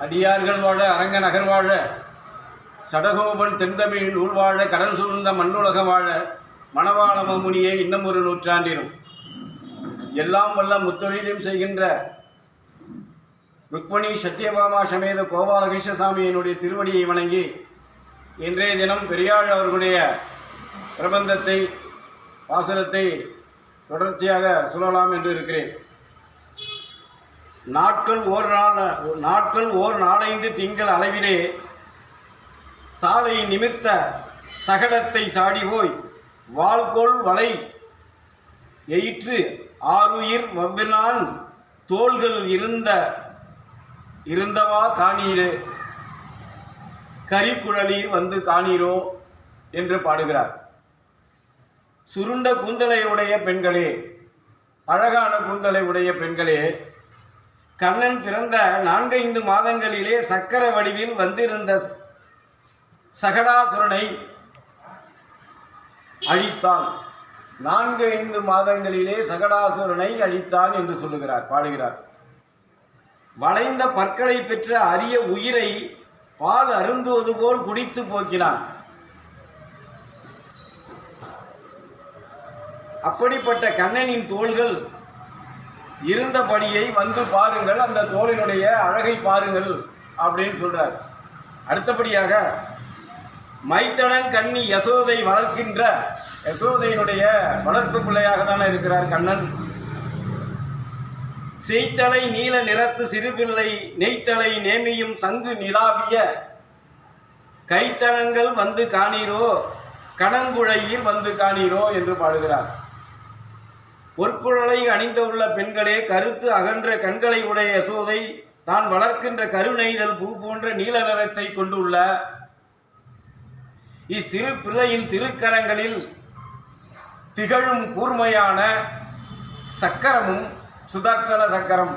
அடியார்கள் வாழ அரங்க நகர் வாழ சடகோபன் தென்தமிழ் நூல் வாழ கடல் சூழ்ந்த மண்ணுலகம் வாழ மணவாளம முனியே இன்னும் ஒரு நூற்றாண்டிலும் எல்லாம் வல்ல முத்தொழிலும் செய்கின்ற ருக்மணி சத்யபாமா சமேத கோபாலகிருஷ்ணசாமியினுடைய திருவடியை வணங்கி இன்றைய தினம் பெரியாள் அவர்களுடைய பிரபந்தத்தை பாசுரத்தை தொடர்ச்சியாக சொல்லலாம் என்று இருக்கிறேன். நாட்கள் ஓர் நாளைந்து திங்கள் அளவிலே தாளை நிமிர்த்த சகடத்தை சாடிபோய் வாள்கோள் வலை எயிற்று ஆறுயிர் வவ்வினான் தோள்கள் இருந்தவா காணீரே கரிக்குழலீர் வந்து காணீரோ என்று பாடுகிறார். சுருண்ட கூந்தலையுடைய பெண்களே, அழகான கூந்தலை உடைய பெண்களே, கண்ணன் பிறந்த 4-5 மாதங்களிலே சக்கர வடிவில் வந்திருந்த சகடாசுரனை அழித்தான். 4-5 மாதங்களிலே சகடாசுரனை அழித்தான் என்று சொல்லுகிறார், பாடுகிறார். வளைந்த பற்களை பெற்ற அரிய உயிரை பால் அருந்துவது போல் குடித்து போக்கினான். அப்படிப்பட்ட கண்ணனின் தோள்கள் இருந்தபடியை வந்து பாருங்கள், அந்த தோளினுடைய அழகை பாருங்கள் அப்படின்னு சொல்றார். அடுத்தபடியாக மைத்தடன் கண்ணி யசோதை வளர்க்கின்ற யசோதையினுடைய வளர்ப்பு பிள்ளையாக தானே இருக்கிறார் கண்ணன். செய்தலை நீல நிறத்து சிறுபிள்ளை நெய்த்தலை நேமியும் சங்கு நிலாவிய கைத்தளங்கள் வந்து காணீரோ கணங்குழையீர் வந்து காணீரோ என்று பாடுகிறார். பொற்குழலை அணிந்துள்ள பெண்களே, கருத்து அகன்ற கண்களை உடைய யசோதை தான் வளர்க்கின்ற கருணைதல் பூ போன்ற நீல நிறத்தை கொண்டுள்ள இச்சிறு பிள்ளையின் திருக்கரங்களில் திகழும் கூர்மையான சக்கரமும் சுதர்சன சக்கரம்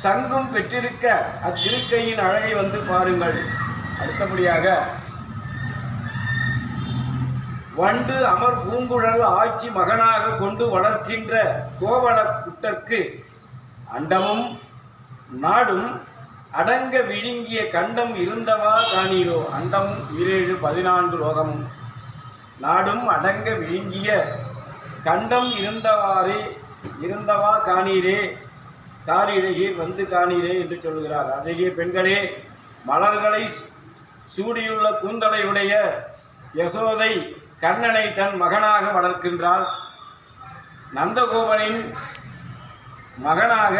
சங்கும் பெற்றிருக்க அத்திருக்கையின் அழகை வந்து பாருங்கள். அடுத்தபடியாக வண்டு அமர் பூங்குழல் ஆட்சி மகனாக கொண்டு வளர்க்கின்ற கோவள குட்டற்கு அண்டமும் நாடும் அடங்க விழுங்கிய கண்டம் இருந்தவா காணீரோ. அண்டமும் 14 லோகமும் நாடும் அடங்க விழுங்கிய கண்டம் இருந்தவா காணீரே காரிழகீர் வந்து காணீரே என்று சொல்கிறார். அழகிய பெண்களே, மலர்களை சூடியுள்ள கூந்தலையுடைய யசோதை கண்ணனை தன் மகனாக வளர்க்கின்றாள். நந்தகோபனின் மகனாக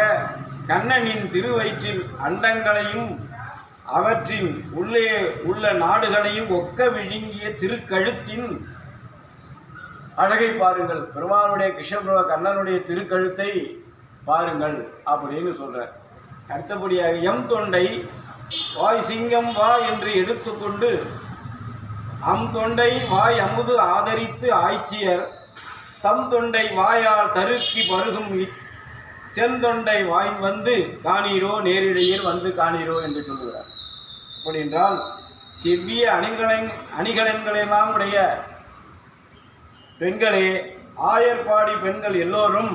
கண்ணனின் திருவயிற்றில் அண்டங்களையும் அவற்றின் உள்ளே உள்ள நாடுகளையும் ஒக்க விழுங்கிய திருக்கழுத்தின் அழகை பாருங்கள். பெருமானுடைய கிருஷ்ணபிரப கண்ணனுடைய திருக்கழுத்தை பாருங்கள் அப்படின்னு சொல்றார். அடுத்தபடியாக எம் தொண்டை வாய் சிங்கம் வா என்று எடுத்துக்கொண்டு அம் தொண்டை வாய் அமுது ஆதரித்து ஆய்ச்சியர் தம் தொண்டை வாயால் தருக்கி பருகும் செந்தொண்டை வாய் வந்து காணீரோ நேரிடையில் வந்து காணீரோ என்று சொல்கிறார். அப்படி என்றால் செவ்விய அணிகலன்களெல்லாம் உடைய பெண்களே, ஆயர்பாடி பெண்கள் எல்லோரும்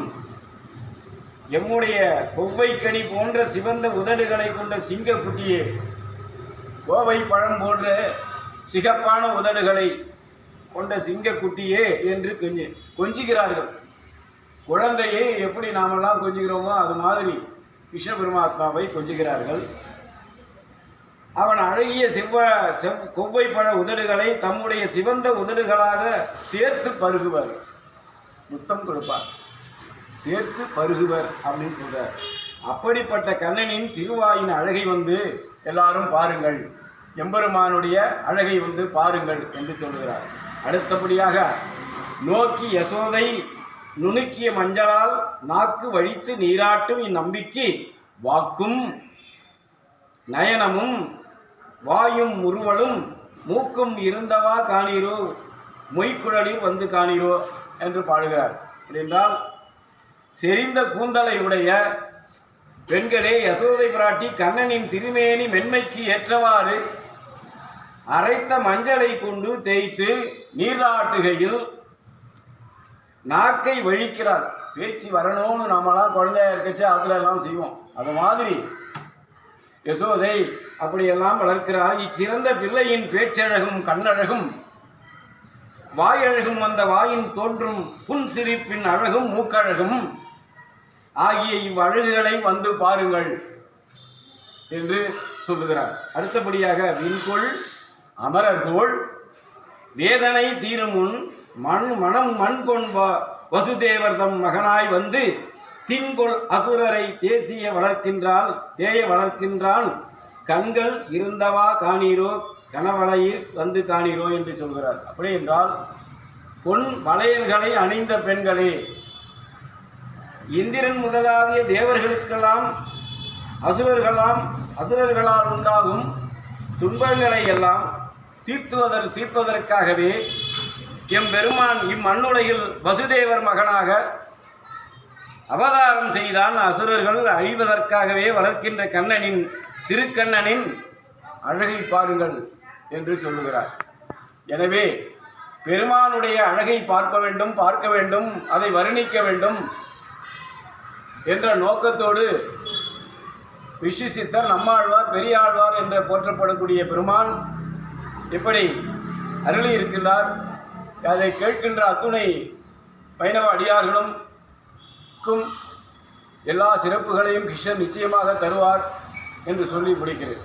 எம்முடைய கொவ்வைக்கனி போன்ற சிவந்த உதடுகளை கொண்ட சிங்க குட்டியே, கோவை பழம் போன்ற சிகப்பான உதடுகளை கொண்ட சிங்க குட்டியே என்று கொஞ்சுகிறார்கள். குழந்தையை எப்படி நாமெல்லாம் கொஞ்சுகிறோமோ அது மாதிரி கிருஷ்ண பெருமாத்மாவை கொஞ்சுகிறார்கள். அவன் அழகிய கொவ்வை பழ உதடுகளை தம்முடைய சிவந்த உதடுகளாக சேர்த்து பருகுவர், முத்தம் கொடுப்பார், சேர்த்து பருகுவர் அப்படின்னு சொல்றார். அப்படிப்பட்ட கண்ணனின் திருவாயின் அழகை வந்து எல்லாரும் பாருங்கள், எம்பெருமானுடைய அழகை வந்து பாருங்கள் என்று சொல்கிறார். அடுத்தபடியாக நோக்கி யசோதை நுணுக்கிய மஞ்சளால் நாக்கு வழித்து நீராட்டும் இந்நம்பிக்கை வாக்கும் நயனமும் வாயும் முறுவலும் மூக்கும் இருந்தவா காணீரோ மொய்க்குழலில் வந்து காணீரோ என்று பாடுகிறார். என்றால் செறிந்த கூந்தலை உடைய பெண்களே, யசோதை பிராட்டி கண்ணனின் திருமேனி மென்மைக்கு ஏற்றவாறு அரைத்த மஞ்சளை கொண்டு தேய்த்து நீராட்டுகையில் நாக்கை வழிக்கிறார். பேச்சு வரணும்னு நம்மளாம் குழந்தையா இருக்கச்சு அதில் எல்லாம் செய்வோம். அது மாதிரி யசோதை அப்படியெல்லாம் வளர்க்கிறார். இச்சிறந்த பிள்ளையின் பேச்சழகும் கண்ணழகும் வாயழகும் அந்த வாயின் தோன்றும் புன்சிரிப்பின் அழகும் மூக்கழகும் ஆகிய இவ்வழகுகளை வந்து பாருங்கள் என்று சொல்லுகிறார். அடுத்தபடியாக விண்கொள் அமரர்கோள் வேதனை தீருமுன் மனம் மண் கொண்பா வசுதேவர் தம் மகனாய் வந்து தின்கொள் அசுரரை தேய வளர்க்கின்றான் கண்கள் இருந்தவா காணீரோ கனவளையில் வந்து காணீரோ என்று சொல்கிறார். அப்படி என்றால் பொன் வளையல்களை அணிந்த பெண்களே, இந்திரன் முதலாகிய தேவர்களுக்கெல்லாம் அசுரர்களால் உண்டாகும் துன்பங்களை எல்லாம் தீர்ப்பதற்காகவே எம்பெருமான் இம்மண்ணுலகில் வசுதேவர் மகனாக அவதாரம் செய்தான். அசுரர்கள் அழிவதற்காகவே வளர்க்கின்ற கண்ணனின் திருக்கண்ணனின் அழகை பாருங்கள் என்று சொல்லுகிறார். எனவே பெருமானுடைய அழகை பார்க்க வேண்டும், அதை வர்ணிக்க வேண்டும் என்ற நோக்கத்தோடு விஸ்வசித்தர், நம்மாழ்வார், பெரியாழ்வார் என்று போற்றப்படக்கூடிய பெருமான் எப்படி அருளி இருக்கின்றார். அதை கேட்கின்ற அத்துணை வைணவ அடியார்களுக்கும் எல்லா சிறப்புகளையும் கிருஷ்ணன் நிச்சயமாக தருவார் என்று சொல்லி முடிக்கிறேன்.